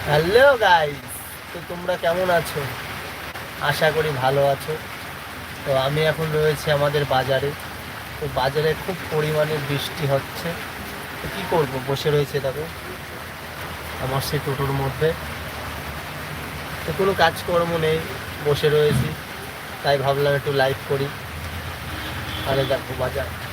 Hello guys, তো তোমরা কেমন আছো? আশা করি ভালো আছো। তো আমি এখন রয়েছি আমাদের বাজারে। তো বাজারে খুব পরিমাণে বৃষ্টি হচ্ছে। তো কী করবো, বসে রয়েছে দেখো আমার সেই টোটোর মধ্যে। তো কোনো কাজকর্ম নেই, বসে রয়েছি, তাই ভাবলাম একটু লাইভ করি। আরে দেখো বাজার।